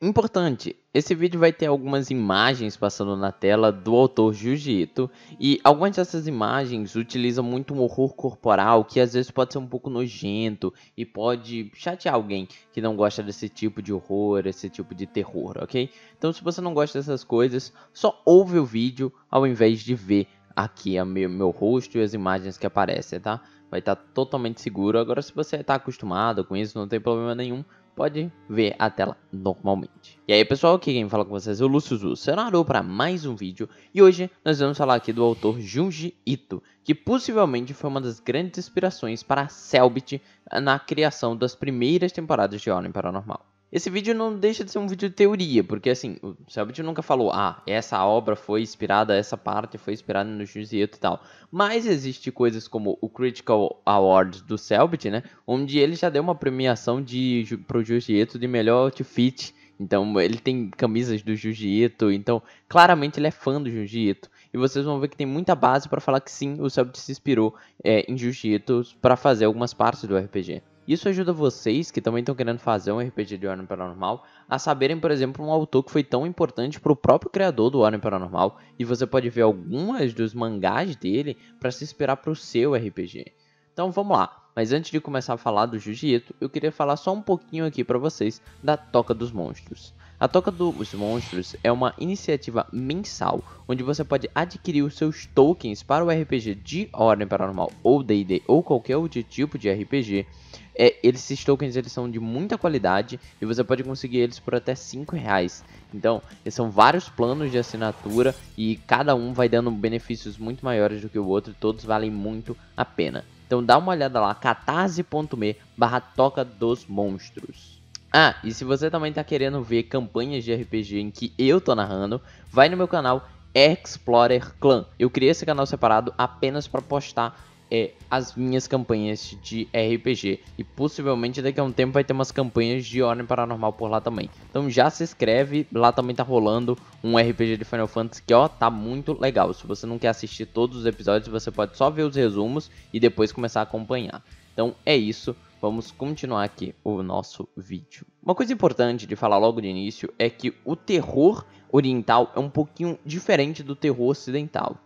Importante, esse vídeo vai ter algumas imagens passando na tela do autor Junji Ito, e algumas dessas imagens utilizam muito um horror corporal que às vezes pode ser um pouco nojento e pode chatear alguém que não gosta desse tipo de horror, esse tipo de terror, ok? Então se você não gosta dessas coisas, só ouve o vídeo ao invés de ver aqui meu rosto e as imagens que aparecem, tá? Vai estar totalmente seguro. Agora se você está acostumado com isso, não tem problema nenhum. Pode ver a tela normalmente. E aí pessoal, aqui quem fala com vocês é o Lúcio Zu, senador para mais um vídeo. E hoje nós vamos falar aqui do autor Junji Ito, que possivelmente foi uma das grandes inspirações para a Cellbit na criação das primeiras temporadas de Ordem Paranormal. Esse vídeo não deixa de ser um vídeo de teoria, porque assim, o Cellbit nunca falou, essa obra foi inspirada, essa parte foi inspirada no Junji Ito e tal. Mas existe coisas como o Critical Awards do Cellbit, né, onde ele já deu uma premiação pro Junji Ito de melhor outfit. Então ele tem camisas do Junji Ito, então claramente ele é fã do Junji Ito. E vocês vão ver que tem muita base para falar que sim, o Cellbit se inspirou em Junji Ito para fazer algumas partes do RPG. Isso ajuda vocês, que também estão querendo fazer um RPG de Ordem Paranormal, a saberem, por exemplo, um autor que foi tão importante para o próprio criador do Ordem Paranormal, e você pode ver algumas dos mangás dele para se inspirar para o seu RPG. Então vamos lá, mas antes de começar a falar do Junji Ito, eu queria falar só um pouquinho aqui para vocês da Toca dos Monstros. A Toca dos Monstros é uma iniciativa mensal, onde você pode adquirir os seus tokens para o RPG de Ordem Paranormal ou D&D ou qualquer outro tipo de RPG. Esses tokens eles são de muita qualidade e você pode conseguir eles por até R$5. Então, são vários planos de assinatura e cada um vai dando benefícios muito maiores do que o outro e todos valem muito a pena. Então dá uma olhada lá, catarse.me/Toca dos Monstros. E se você também está querendo ver campanhas de RPG em que eu tô narrando, vai no meu canal Explorer Clan. Eu criei esse canal separado apenas para postar as minhas campanhas de RPG. E possivelmente daqui a um tempo vai ter umas campanhas de Ordem Paranormal por lá também. Então já se inscreve, lá também tá rolando um RPG de Final Fantasy que tá muito legal. Se você não quer assistir todos os episódios, você pode só ver os resumos e depois começar a acompanhar. Então é isso, vamos continuar aqui o nosso vídeo. Uma coisa importante de falar logo de início é que o terror oriental é um pouquinho diferente do terror ocidental.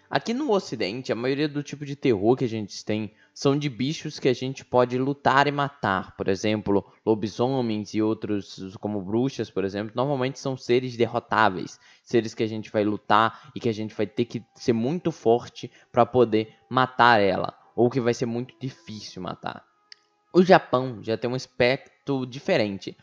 Aqui no ocidente, a maioria do tipo de terror que a gente tem são de bichos que a gente pode lutar e matar. Por exemplo, lobisomens e outros como bruxas, por exemplo, normalmente são seres derrotáveis. Seres que a gente vai lutar e que a gente vai ter que ser muito forte para poder matar ela. Ou que vai ser muito difícil matar. O Japão já tem um aspecto diferente.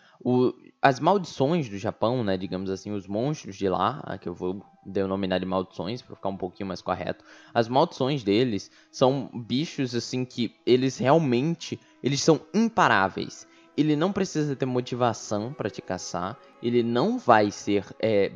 As maldições do Japão, né, digamos assim, os monstros de lá, que eu vou denominar de maldições para ficar um pouquinho mais correto. As maldições deles são bichos assim que eles realmente são imparáveis. Ele não precisa ter motivação para te caçar. Ele não vai ser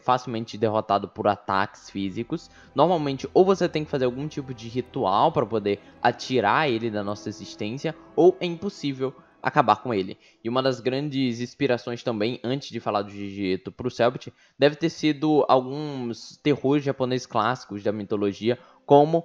facilmente derrotado por ataques físicos. Normalmente, ou você tem que fazer algum tipo de ritual para poder atirar ele da nossa existência, ou é impossível acabar com ele. E uma das grandes inspirações também, antes de falar do Junji Ito pro Cellbit, deve ter sido alguns terrores japoneses clássicos da mitologia, como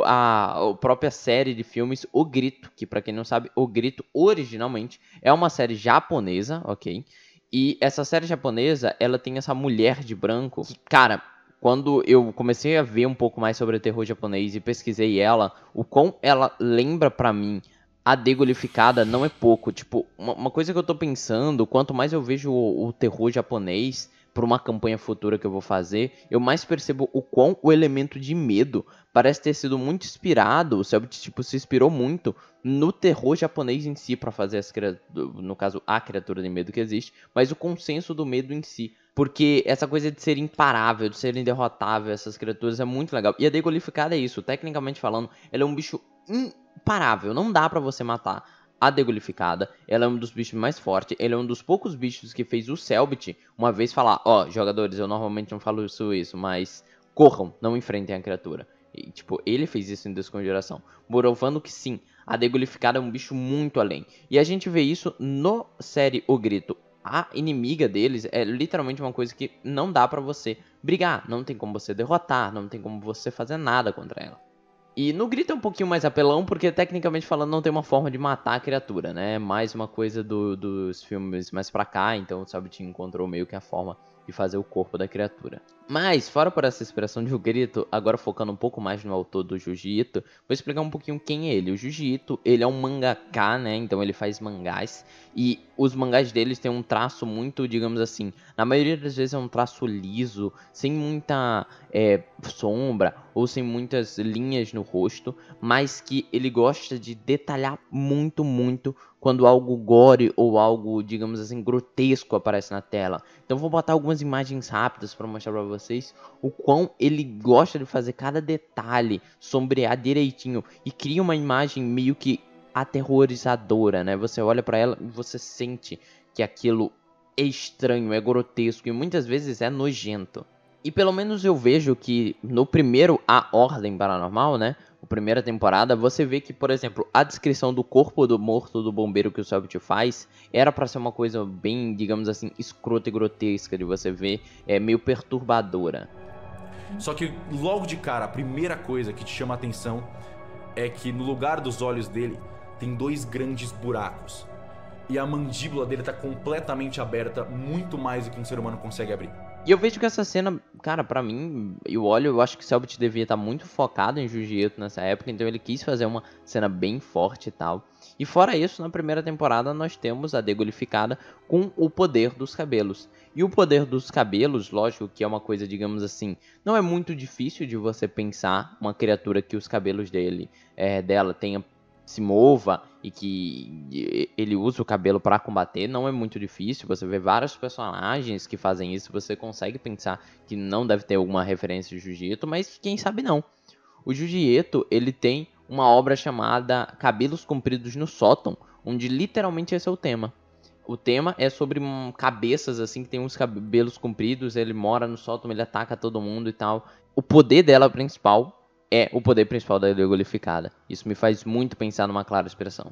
a própria série de filmes O Grito, que para quem não sabe, O Grito originalmente é uma série japonesa, ok? E essa série japonesa, ela tem essa mulher de branco que, cara, quando eu comecei a ver um pouco mais sobre o terror japonês e pesquisei ela, o quão ela lembra pra mim a Degolificada não é pouco. Tipo, uma coisa que eu tô pensando, quanto mais eu vejo o terror japonês por uma campanha futura que eu vou fazer, eu mais percebo o quão o elemento de medo parece ter sido muito inspirado, o Cellbit, tipo, se inspirou muito no terror japonês em si para fazer no caso, a criatura de medo que existe, mas o consenso do medo em si. Porque essa coisa de ser imparável, de ser inderrotável, essas criaturas é muito legal. E a Degolificada é isso, tecnicamente falando, ela é um bicho imparável, não dá pra você matar. A Degolificada, ela é um dos bichos mais fortes, ele é um dos poucos bichos que fez o Cellbit uma vez falar, jogadores, eu normalmente não falo isso, mas corram, não enfrentem a criatura. E, tipo, ele fez isso em Desconjuração, provando que sim, a Degolificada é um bicho muito além. E a gente vê isso no série O Grito. A inimiga deles é literalmente uma coisa que não dá pra você brigar, não tem como você derrotar, não tem como você fazer nada contra ela. E no Grito é um pouquinho mais apelão, porque tecnicamente falando não tem uma forma de matar a criatura, né? É mais uma coisa dos filmes mais pra cá, então o Cellbit encontrou meio que a forma de fazer o corpo da criatura. Mas, fora por essa inspiração de O Grito, agora focando um pouco mais no autor do Junji Ito, vou explicar um pouquinho quem é ele. O Junji Ito, ele é um mangaka, né? Então ele faz mangás, e os mangás deles têm um traço muito, digamos assim, na maioria das vezes é um traço liso, sem muita sombra ou sem muitas linhas no rosto, mas que ele gosta de detalhar muito, muito quando algo gore ou algo, digamos assim, grotesco aparece na tela. Então vou botar algumas imagens rápidas para mostrar para vocês o quão ele gosta de fazer cada detalhe, sombrear direitinho e cria uma imagem meio que aterrorizadora, né? Você olha para ela e você sente que aquilo é estranho, é grotesco e muitas vezes é nojento. E pelo menos eu vejo que no primeiro A Ordem Paranormal, né? A primeira temporada, você vê que, por exemplo, a descrição do corpo do morto do bombeiro que o Cellbit faz era pra ser uma coisa bem, digamos assim, escrota e grotesca de você ver, meio perturbadora. Só que logo de cara, a primeira coisa que te chama a atenção é que no lugar dos olhos dele tem 2 grandes buracos. E a mandíbula dele tá completamente aberta, muito mais do que um ser humano consegue abrir. E eu vejo que essa cena, cara, pra mim, eu acho que o Cellbit devia estar muito focado em Jiu-Jitsu nessa época, então ele quis fazer uma cena bem forte e tal. E fora isso, na primeira temporada nós temos a degolificada com o poder dos cabelos. E o poder dos cabelos, lógico que é uma coisa, digamos assim, não é muito difícil de você pensar uma criatura que os cabelos dela tenha se mova e que ele usa o cabelo para combater, não é muito difícil. Você vê vários personagens que fazem isso, você consegue pensar que não deve ter alguma referência de Jiu-Jitsu, mas quem sabe não. O Jiu-Jitsu, ele tem uma obra chamada Cabelos Compridos no Sótão, onde literalmente esse é o tema. O tema é sobre cabeças assim que tem uns cabelos compridos, ele mora no sótão, ele ataca todo mundo e tal. O poder dela principal é o poder principal da Degolificada. Isso me faz muito pensar numa clara inspiração.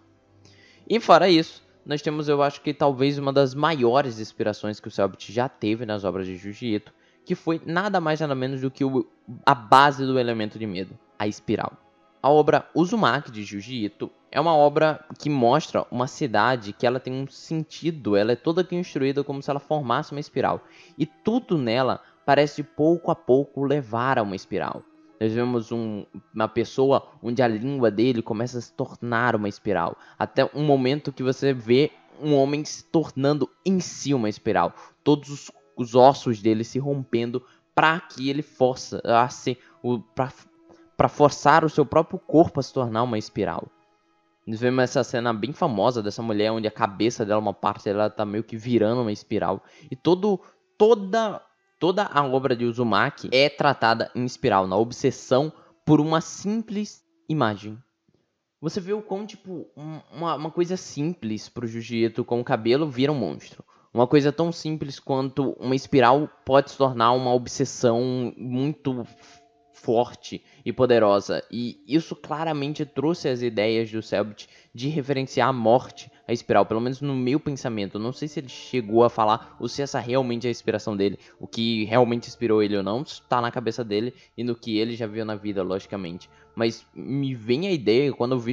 E fora isso, nós temos, eu acho que talvez uma das maiores inspirações que o Cellbit já teve nas obras de Jiu-Jitsu, que foi nada mais nada menos do que a base do elemento de medo, a espiral. A obra Uzumaki de Jiu-Jitsu é uma obra que mostra uma cidade que ela tem um sentido, ela é toda construída como se ela formasse uma espiral. E tudo nela parece pouco a pouco levar a uma espiral. Nós vemos uma pessoa onde a língua dele começa a se tornar uma espiral. Até um momento que você vê um homem se tornando em si uma espiral. Todos os ossos dele se rompendo para que ele força a ser para forçar o seu próprio corpo a se tornar uma espiral. Nós vemos essa cena bem famosa dessa mulher onde a cabeça dela, uma parte dela tá meio que virando uma espiral. E toda a obra de Uzumaki é tratada em espiral, na obsessão por uma simples imagem. Você vê o quão, tipo, uma coisa simples pro Jiu-Jitsu com o cabelo vira um monstro. Uma coisa tão simples quanto uma espiral pode se tornar uma obsessão muito forte e poderosa. E isso claramente trouxe as ideias do Cellbit de referenciar a morte, a espiral, pelo menos no meu pensamento. Eu não sei se ele chegou a falar ou se essa realmente é a inspiração dele. O que realmente inspirou ele ou não está na cabeça dele e no que ele já viu na vida, logicamente. Mas me vem a ideia, quando eu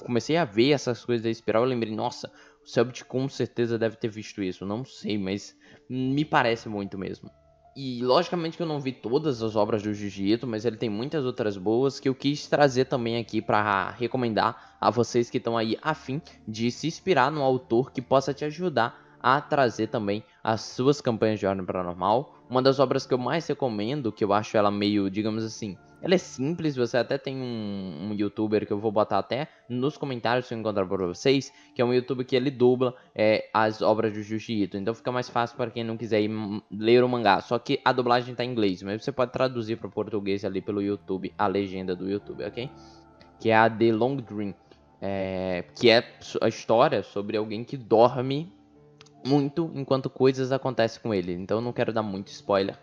comecei a ver essas coisas da espiral, eu lembrei, nossa, o Cellbit com certeza deve ter visto isso. Não sei, mas me parece muito mesmo. E logicamente que eu não vi todas as obras do Jiu-Jitsu, mas ele tem muitas outras boas que eu quis trazer também aqui para recomendar a vocês que estão aí a fim de se inspirar num autor que possa te ajudar a trazer também as suas campanhas de Ordem Paranormal. Uma das obras que eu mais recomendo, que eu acho ela meio, digamos assim, ela é simples. Você até tem um youtuber que eu vou botar até nos comentários se eu encontrar para vocês, que é um youtuber que ele dubla as obras do Jiu-Jitsu. Então fica mais fácil para quem não quiser ir ler o mangá. Só que a dublagem tá em inglês, mas você pode traduzir para o português ali pelo YouTube, a legenda do YouTube, ok? Que é a The Long Dream, que é a história sobre alguém que dorme muito enquanto coisas acontecem com ele. Então eu não quero dar muito spoiler.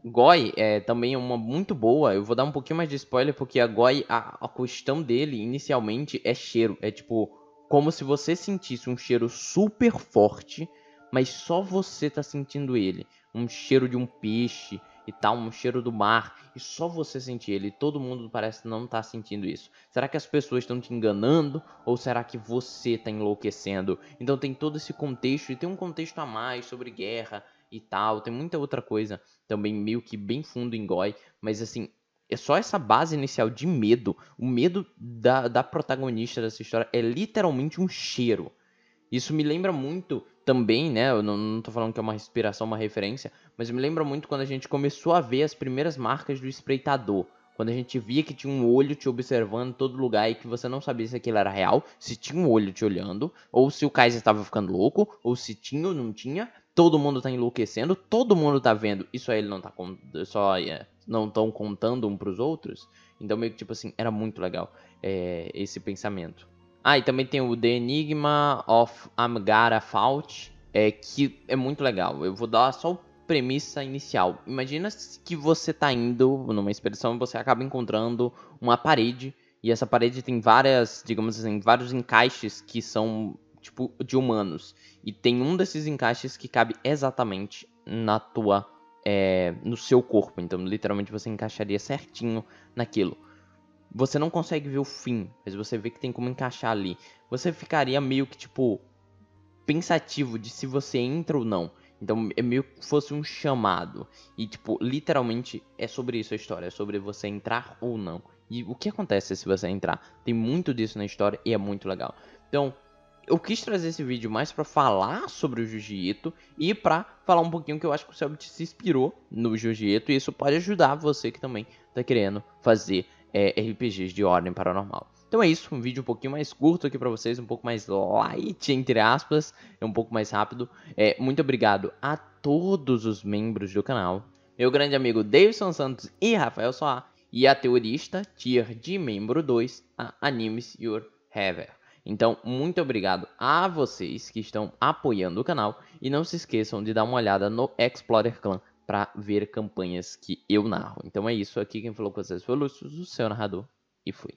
Goi é também uma muito boa. Eu vou dar um pouquinho mais de spoiler porque a Goi, a questão dele inicialmente é cheiro. É tipo como se você sentisse um cheiro super forte, mas só você tá sentindo ele. Um cheiro de um peixe e tal, um cheiro do mar, e só você sentir ele, todo mundo parece não estar sentindo isso. Será que as pessoas estão te enganando, ou será que você está enlouquecendo? Então tem todo esse contexto, e tem um contexto a mais sobre guerra e tal, tem muita outra coisa também meio que bem fundo em Goi, mas assim, é só essa base inicial de medo. O medo da protagonista dessa história é literalmente um cheiro. Isso me lembra muito também, né? Eu não tô falando que é uma inspiração, uma referência, mas me lembra muito quando a gente começou a ver as primeiras marcas do espreitador. Quando a gente via que tinha um olho te observando em todo lugar e que você não sabia se aquilo era real, se tinha um olho te olhando, ou se o Kaiser estava ficando louco, ou se tinha ou não tinha. Todo mundo tá enlouquecendo, todo mundo tá vendo. Isso aí ele não tá não estão contando um pros outros. Então meio que tipo assim, era muito legal esse pensamento. Ah, e também tem o The Enigma of Amgara Fault, que é muito legal. Eu vou dar só a premissa inicial. Imagina que você tá indo numa expedição e você acaba encontrando uma parede, e essa parede tem várias, digamos assim, vários encaixes que são tipo de humanos. E tem um desses encaixes que cabe exatamente no seu corpo. Então, literalmente, você encaixaria certinho naquilo. Você não consegue ver o fim, mas você vê que tem como encaixar ali. Você ficaria meio que, tipo, pensativo de se você entra ou não. Então, é meio que fosse um chamado. E, tipo, literalmente é sobre isso a história. É sobre você entrar ou não. E o que acontece se você entrar? Tem muito disso na história e é muito legal. Então, eu quis trazer esse vídeo mais pra falar sobre o Jiu-Jitsu e pra falar um pouquinho que eu acho que o Selbit se inspirou no Jiu-Jitsu. E isso pode ajudar você que também tá querendo fazer RPGs de ordem paranormal. Então é isso, um vídeo um pouquinho mais curto aqui pra vocês, um pouco mais light, entre aspas, é um pouco mais rápido. Muito obrigado a todos os membros do canal, meu grande amigo Davidson Santos e Rafael Soar, e a teorista tier de membro 2, a Animes Your Heaven. Então, muito obrigado a vocês que estão apoiando o canal, e não se esqueçam de dar uma olhada no Explorer Clan para ver campanhas que eu narro. Então é isso, aqui quem falou com vocês foi o Lúcio, o seu narrador, e fui.